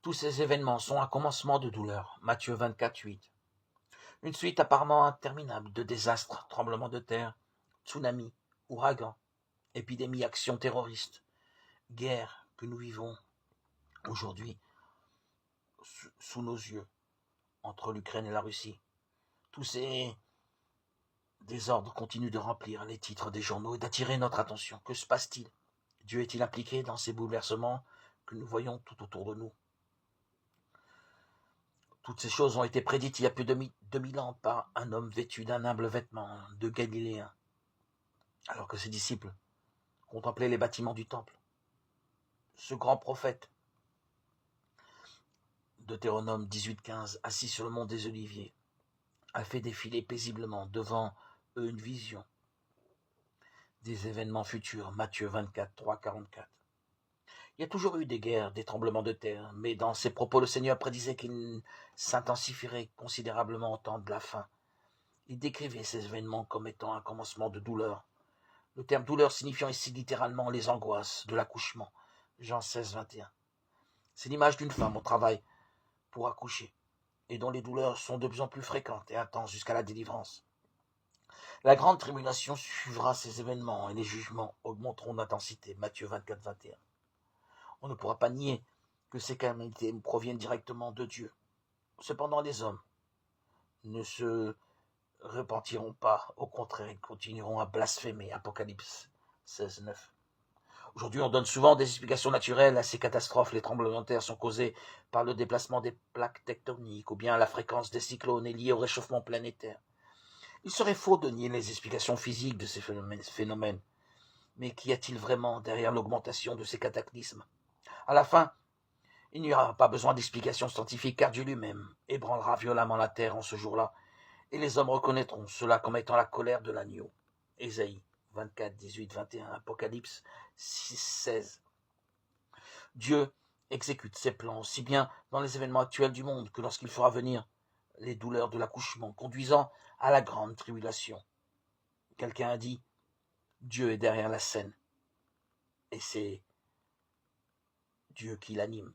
Tous ces événements sont un commencement de douleur. Matthieu 24, 8. Une suite apparemment interminable de désastres, tremblements de terre, tsunamis, ouragans, épidémies, actions terroristes, guerres que nous vivons aujourd'hui sous nos yeux entre l'Ukraine et la Russie. Tous ces désordres continuent de remplir les titres des journaux et d'attirer notre attention. Que se passe-t-il? Dieu est-il impliqué dans ces bouleversements que nous voyons tout autour de nous? Toutes ces choses ont été prédites il y a plus de 2000 ans par un homme vêtu d'un humble vêtement de Galiléen, alors que ses disciples contemplaient les bâtiments du temple. Ce grand prophète, Deutéronome 18:15, assis sur le mont des Oliviers, a fait défiler paisiblement devant eux une vision des événements futurs, Matthieu 24, 3, 44. Il y a toujours eu des guerres, des tremblements de terre, mais dans ses propos, le Seigneur prédisait qu'ils s'intensifieraient considérablement au temps de la fin. Il décrivait ces événements comme étant un commencement de douleur. Le terme douleur signifiant ici littéralement les angoisses de l'accouchement. Jean 16, 21. C'est l'image d'une femme au travail pour accoucher, et dont les douleurs sont de plus en plus fréquentes et intenses jusqu'à la délivrance. La grande tribulation suivra ces événements et les jugements augmenteront d'intensité. Matthieu 24, 21. On ne pourra pas nier que ces calamités proviennent directement de Dieu. Cependant, les hommes ne se repentiront pas. Au contraire, ils continueront à blasphémer. Apocalypse 16, 9. Aujourd'hui, on donne souvent des explications naturelles à ces catastrophes. Les tremblements de terre sont causés par le déplacement des plaques tectoniques ou bien la fréquence des cyclones est liée au réchauffement planétaire. Il serait faux de nier les explications physiques de ces phénomènes. Mais qu'y a-t-il vraiment derrière l'augmentation de ces cataclysmes? À la fin, il n'y aura pas besoin d'explications scientifiques car Dieu lui-même ébranlera violemment la terre en ce jour-là et les hommes reconnaîtront cela comme étant la colère de l'agneau. Ésaïe 24, 18, 21, Apocalypse 6, 16. Dieu exécute ses plans aussi bien dans les événements actuels du monde que lorsqu'il fera venir les douleurs de l'accouchement conduisant à la grande tribulation. Quelqu'un a dit, Dieu est derrière la scène et c'est Dieu qui l'anime.